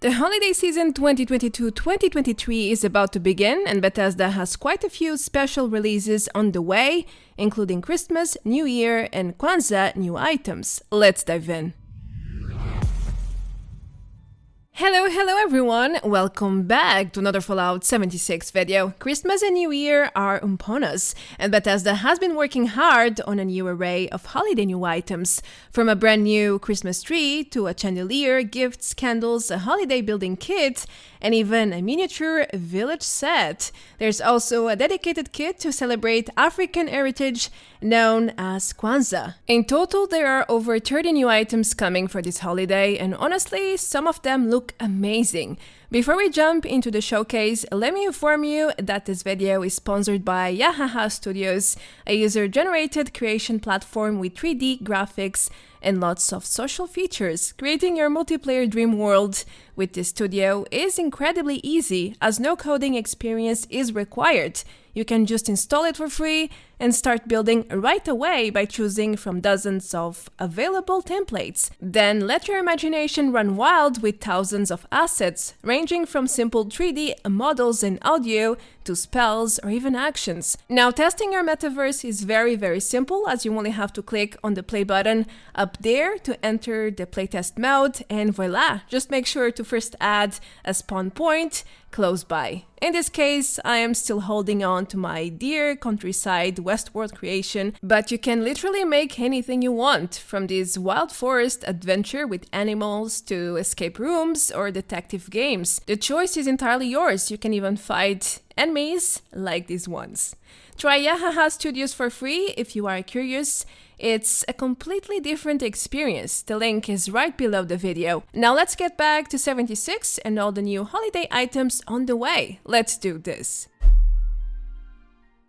The holiday season 2022-2023 is about to begin, and Bethesda has quite a few special releases on the way, including Christmas, New Year, and Kwanzaa new items. Let's dive in. Hello everyone! Welcome back to another Fallout 76 video. Christmas and New Year are upon us, and Bethesda has been working hard on a new array of holiday new items. From a brand new Christmas tree to a chandelier, gifts, candles, a holiday building kit, and even a miniature village set. There's also a dedicated kit to celebrate African heritage known as Kwanzaa. In total, there are over 30 new items coming for this holiday, and honestly, some of them look amazing. Before we jump into the showcase, let me inform you that this video is sponsored by Yahaha Studios, a user-generated creation platform with 3D graphics and lots of social features. Creating your multiplayer dream world with this studio is incredibly easy, as no coding experience is required. You can just install it for free and start building right away by choosing from dozens of available templates. Then let your imagination run wild with thousands of assets, ranging from simple 3D models and audio to spells or even actions. Now, testing your metaverse is very simple, as you only have to click on the play button up there to enter the playtest mode, and voila! Just make sure to first add a spawn point close by. In this case, I am still holding on to my dear countryside Westworld creation, but you can literally make anything you want, from this wild forest adventure with animals to escape rooms or detective games. The choice is entirely yours. You can even fight enemies like these ones. Try Yahaha Studios for free if you are curious. It's a completely different experience. The link is right below the video. Now let's get back to 76 and all the new holiday items on the way. Let's do this.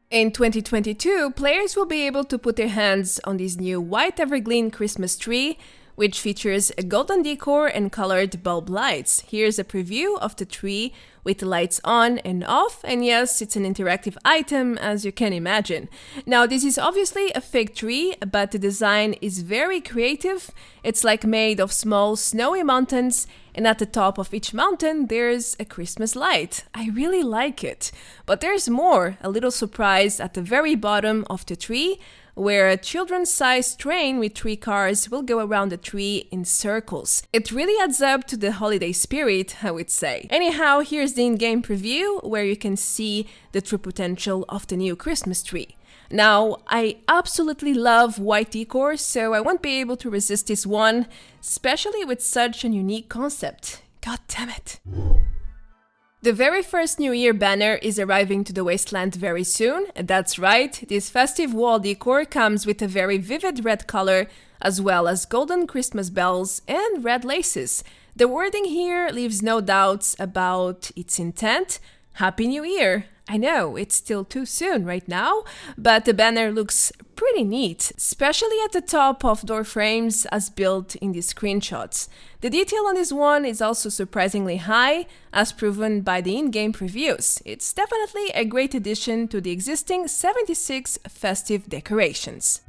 In 2022, players will be able to put their hands on this new white Everglean Christmas tree, which features a golden decor and colored bulb lights. Here's a preview of the tree with the lights on and off, and yes, it's an interactive item, as you can imagine. Now, this is obviously a fake tree, but the design is very creative. It's like made of small snowy mountains, and at the top of each mountain there's a Christmas light. I really like it. But there's more, a little surprise at the very bottom of the tree, where a children's-sized train with 3 cars will go around the tree in circles. It really adds up to the holiday spirit, I would say. Anyhow, here's the in-game preview, where you can see the true potential of the new Christmas tree. Now, I absolutely love white decor, so I won't be able to resist this one, especially with such an unique concept. God damn it. The very first New Year banner is arriving to the Wasteland very soon. That's right, this festive wall decor comes with a very vivid red color, as well as golden Christmas bells and red laces. The wording here leaves no doubts about its intent. Happy New Year! I know, it's still too soon right now, but the banner looks pretty neat, especially at the top of door frames as built in these screenshots. The detail on this one is also surprisingly high, as proven by the in-game previews. It's definitely a great addition to the existing 76 festive decorations.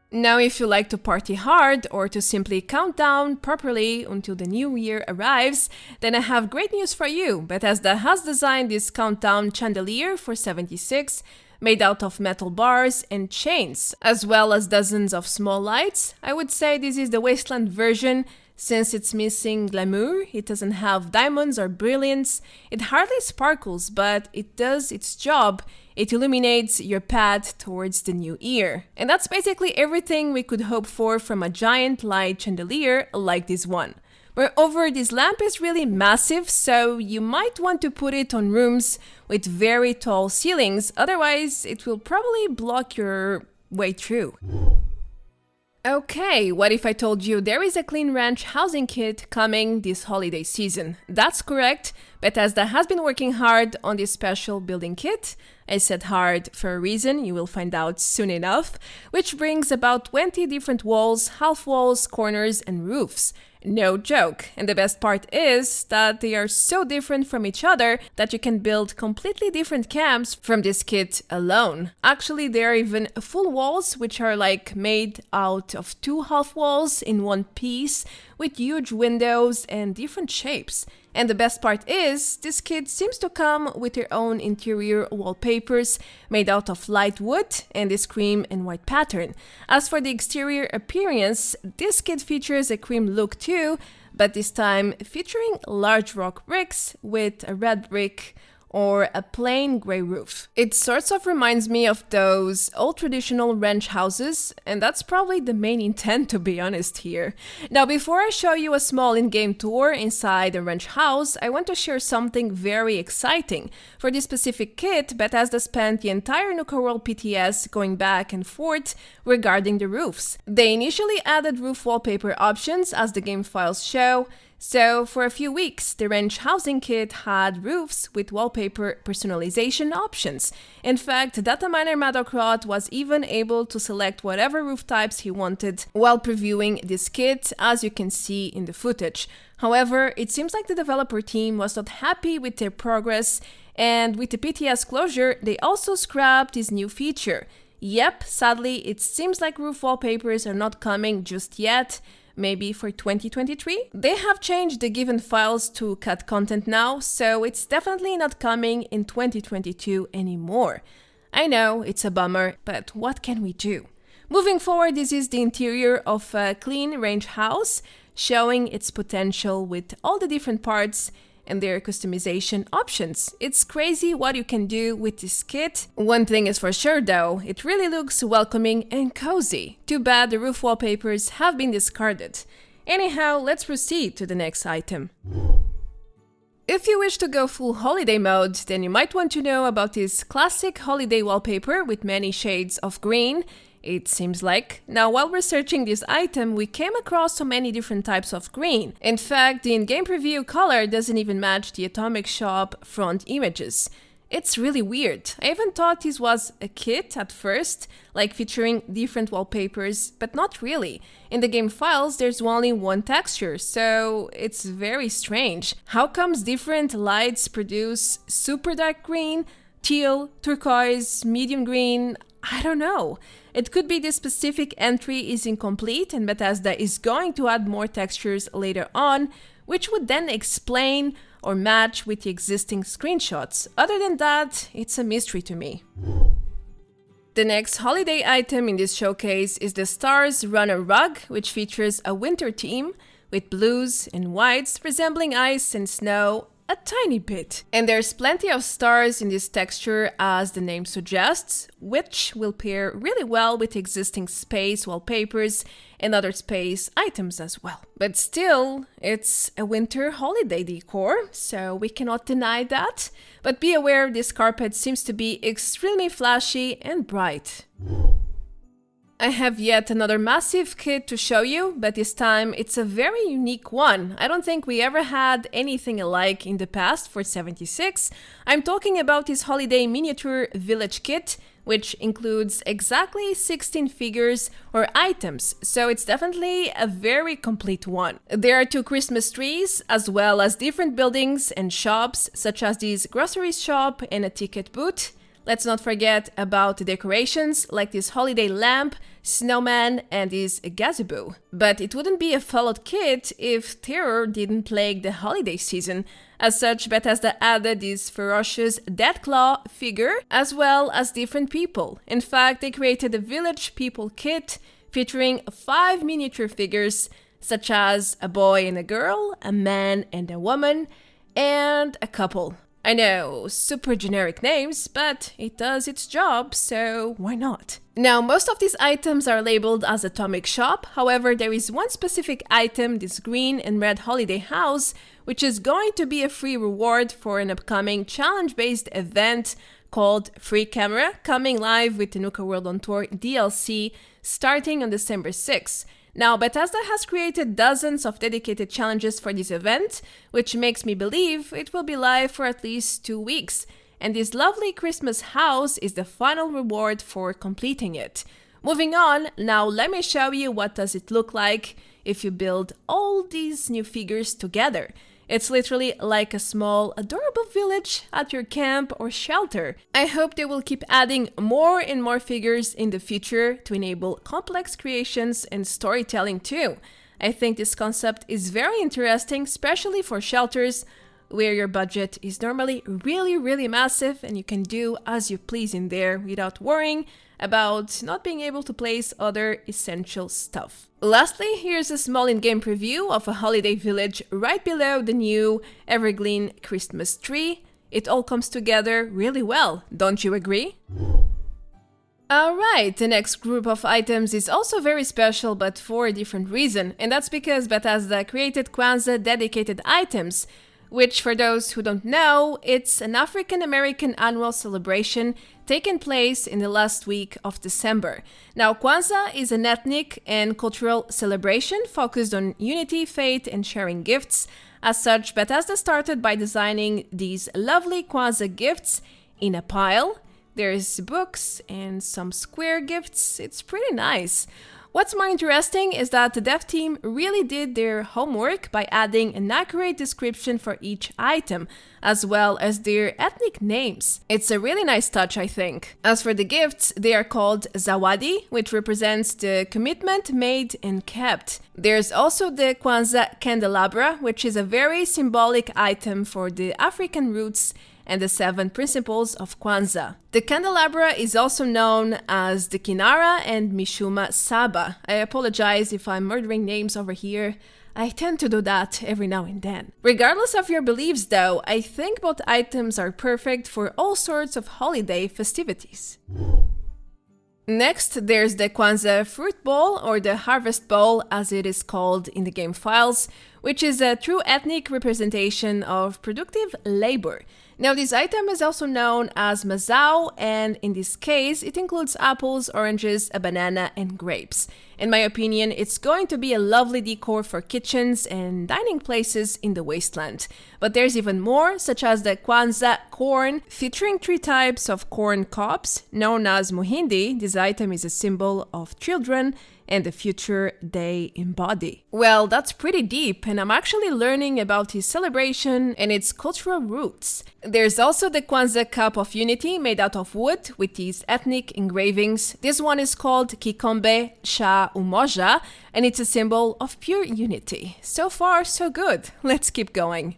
Now, if you like to party hard or to simply count down properly until the new year arrives, then I have great news for you. Bethesda has designed this countdown chandelier for 76, made out of metal bars and chains, as well as dozens of small lights. I would say this is the Wasteland version, since it's missing glamour. It doesn't have diamonds or brilliance. It hardly sparkles, but it does its job. It illuminates your path towards the new year. And that's basically everything we could hope for from a giant light chandelier like this one. Moreover, this lamp is really massive, so you might want to put it on rooms with very tall ceilings, otherwise it will probably block your way through. Okay, what if I told you there is a Clean Ranch housing kit coming this holiday season? That's correct. Bethesda has been working hard on this special building kit. I said hard for a reason, you will find out soon enough, which brings about 20 different walls, half walls, corners, and roofs. No joke. And the best part is that they are so different from each other that you can build completely different camps from this kit alone. Actually, there are even full walls which are like made out of 2 half walls in one piece with huge windows and different shapes. And the best part is, this kit seems to come with their own interior wallpapers made out of light wood and this cream and white pattern. As for the exterior appearance, this kit features a cream look too, but this time featuring large rock bricks with a red brick or a plain grey roof. It sort of reminds me of those old traditional ranch houses, and that's probably the main intent, to be honest here. Now, before I show you a small in-game tour inside a ranch house, I want to share something very exciting. For this specific kit, Bethesda spent the entire Nuka World PTS going back and forth regarding the roofs. They initially added roof wallpaper options, as the game files show. So for a few weeks, the ranch housing kit had roofs with wallpaper personalization options. In fact, dataminer Madocrot was even able to select whatever roof types he wanted while previewing this kit, as you can see in the footage. However, it seems like the developer team was not happy with their progress, and with the PTS closure, they also scrapped this new feature. Yep, sadly, it seems like roof wallpapers are not coming just yet. Maybe for 2023? They have changed the given files to cut content now, so it's definitely not coming in 2022 anymore. I know, it's a bummer, but what can we do? Moving forward, this is the interior of a clean ranch house, showing its potential with all the different parts and their customization options. It's crazy what you can do with this kit. One thing is for sure though, it really looks welcoming and cozy. Too bad the roof wallpapers have been discarded. Anyhow, let's proceed to the next item. If you wish to go full holiday mode, then you might want to know about this classic holiday wallpaper with many shades of green. It seems like. Now, while researching this item, we came across so many different types of green. In fact, the in-game preview color doesn't even match the Atomic Shop front images. It's really weird. I even thought this was a kit at first, like featuring different wallpapers, but not really. In the game files, there's only one texture, so it's very strange. How comes different lights produce super dark green, teal, turquoise, medium green? I don't know. It could be this specific entry is incomplete and Bethesda is going to add more textures later on, which would then explain or match with the existing screenshots. Other than that, it's a mystery to me. The next holiday item in this showcase is the Stars Runner Rug, which features a winter theme with blues and whites resembling ice and snow a tiny bit. And there's plenty of stars in this texture, as the name suggests, which will pair really well with existing space wallpapers and other space items as well. But still, it's a winter holiday decor, so we cannot deny that. But be aware, this carpet seems to be extremely flashy and bright. I have yet another massive kit to show you, but this time it's a very unique one. I don't think we ever had anything alike in the past for 76. I'm talking about this holiday miniature village kit, which includes exactly 16 figures or items, so it's definitely a very complete one. There are 2 Christmas trees, as well as different buildings and shops, such as this grocery shop and a ticket booth. Let's not forget about the decorations, like this holiday lamp, snowman, and this gazebo. But it wouldn't be a followed kit if terror didn't plague the holiday season. As such, Bethesda added this ferocious Deathclaw figure, as well as different people. In fact, they created a village people kit featuring 5 miniature figures, such as a boy and a girl, a man and a woman, and a couple. I know, super generic names, but it does its job, so why not? Now, most of these items are labeled as Atomic Shop, however, there is one specific item, this green and red holiday house, which is going to be a free reward for an upcoming challenge-based event called Free Camera, coming live with the Nuka World on Tour DLC starting on December 6th. Now, Bethesda has created dozens of dedicated challenges for this event, which makes me believe it will be live for at least 2 weeks. And this lovely Christmas house is the final reward for completing it. Moving on, now let me show you what does it look like if you build all these new figures together. It's literally like a small, adorable village at your camp or shelter. I hope they will keep adding more and more figures in the future to enable complex creations and storytelling too. I think this concept is very interesting, especially for shelters where your budget is normally really massive and you can do as you please in there without worrying about not being able to place other essential stuff. Lastly, here's a small in-game preview of a holiday village right below the new Everglean Christmas tree. It all comes together really well, don't you agree? Alright, the next group of items is also very special but for a different reason, and that's because Bethesda created Kwanzaa dedicated items, which, for those who don't know, it's an African-American annual celebration taking place in the last week of December. Now, Kwanzaa is an ethnic and cultural celebration focused on unity, faith, and sharing gifts. As such, Bethesda started by designing these lovely Kwanzaa gifts in a pile. There's books and some square gifts. It's pretty nice. What's more interesting is that the dev team really did their homework by adding an accurate description for each item, as well as their ethnic names. It's a really nice touch, I think. As for the gifts, they are called Zawadi, which represents the commitment made and kept. There's also the Kwanzaa Candelabra, which is a very symbolic item for the African roots and the 7 principles of Kwanzaa. The candelabra is also known as the Kinara and Mishuma Saba. I apologize if I'm murdering names over here. I tend to do that every now and then. Regardless of your beliefs though, I think both items are perfect for all sorts of holiday festivities. Next, there's the Kwanzaa Fruit Bowl, or the Harvest Bowl as it is called in the game files, which is a true ethnic representation of productive labor. Now, this item is also known as mazao, and in this case, it includes apples, oranges, a banana, and grapes. In my opinion, it's going to be a lovely decor for kitchens and dining places in the wasteland. But there's even more, such as the Kwanzaa corn, featuring 3 types of corn cobs, known as muhindi. This item is a symbol of children and the future they embody. Well, that's pretty deep, and I'm actually learning about his celebration and its cultural roots. There's also the Kwanzaa Cup of Unity made out of wood with these ethnic engravings. This one is called Kikombe Sha Umoja, and it's a symbol of pure unity. So far, so good. Let's keep going.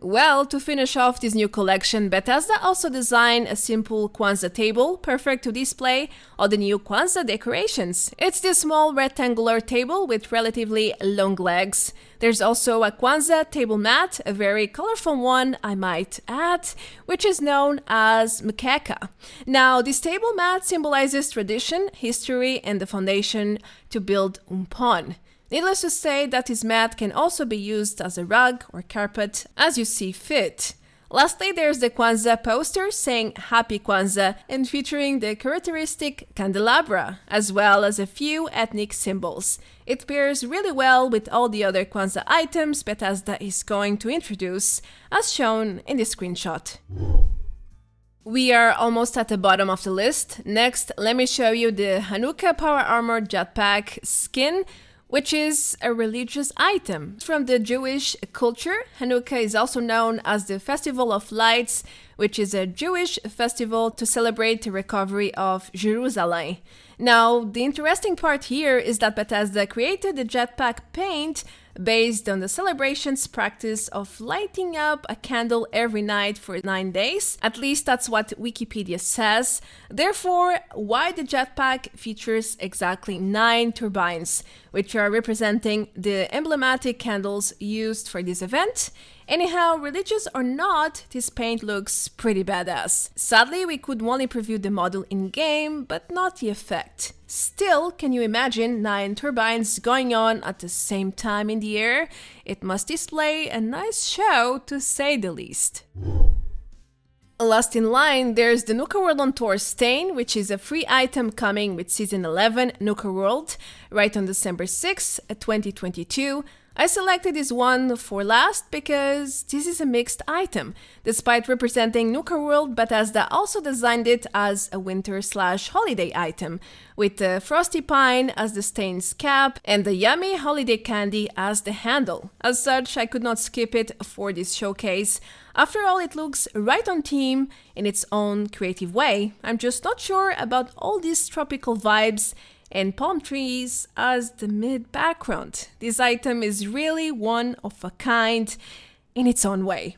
Well, to finish off this new collection, Bethesda also designed a simple Kwanzaa table, perfect to display all the new Kwanzaa decorations. It's this small rectangular table with relatively long legs. There's also a Kwanzaa table mat, a very colorful one, I might add, which is known as mkeka. Now, this table mat symbolizes tradition, history, and the foundation to build umpon. Needless to say that this mat can also be used as a rug or carpet as you see fit. Lastly, there's the Kwanzaa poster saying Happy Kwanzaa and featuring the characteristic candelabra, as well as a few ethnic symbols. It pairs really well with all the other Kwanzaa items Bethesda is going to introduce, as shown in this screenshot. We are almost at the bottom of the list. Next, let me show you the Hanukkah Power Armor Jetpack skin, which is a religious item. From the Jewish culture, Hanukkah is also known as the Festival of Lights, which is a Jewish festival to celebrate the recovery of Jerusalem. Now, the interesting part here is that Bethesda created the Jetpack paint based on the celebration's practice of lighting up a candle every night for 9 days. At least that's what Wikipedia says. Therefore, why the Jetpack features exactly 9 turbines, which are representing the emblematic candles used for this event. Anyhow, religious or not, this paint looks pretty badass. Sadly, we could only preview the model in-game, but not the effect. Still, can you imagine 9 turbines going on at the same time in the air? It must display a nice show, to say the least. Last in line, there's the Nuka World on Tour Stein, which is a free item coming with Season 11 Nuka World, right on December 6th, 2022. I selected this one for last because this is a mixed item. Despite representing Nuka World, Bethesda also designed it as a winter/holiday item, with the frosty pine as the Stein's cap and the yummy holiday candy as the handle. As such, I could not skip it for this showcase. After all, it looks right on theme in its own creative way. I'm just not sure about all these tropical vibes and palm trees as the mid-background. This item is really one of a kind in its own way.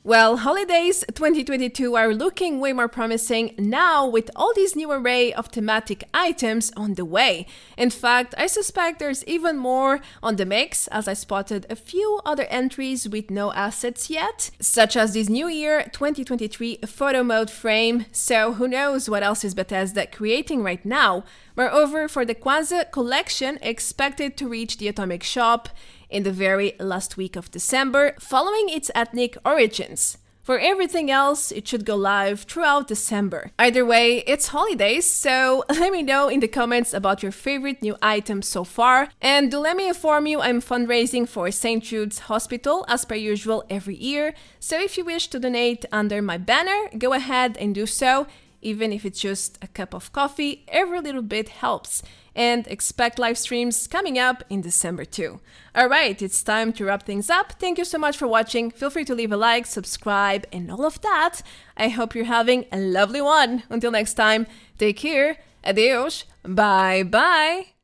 Well, holidays 2022 are looking way more promising now with all these new array of thematic items on the way. In fact, I suspect there's even more on the mix, as I spotted a few other entries with no assets yet, such as this New Year 2023 photo mode frame, so who knows what else is Bethesda creating right now. Moreover, for the Kwanzaa collection expected to reach the Atomic Shop in the very last week of December, following its ethnic origins. For everything else, it should go live throughout December. Either way, it's holidays, so let me know in the comments about your favorite new items so far. And do let me inform you, I'm fundraising for St. Jude's Hospital as per usual every year. So if you wish to donate under my banner, go ahead and do so. Even if it's just a cup of coffee, every little bit helps. And expect live streams coming up in December too. Alright, it's time to wrap things up. Thank you so much for watching. Feel free to leave a like, subscribe, and all of that. I hope you're having a lovely one. Until next time, take care, adeus, bye bye.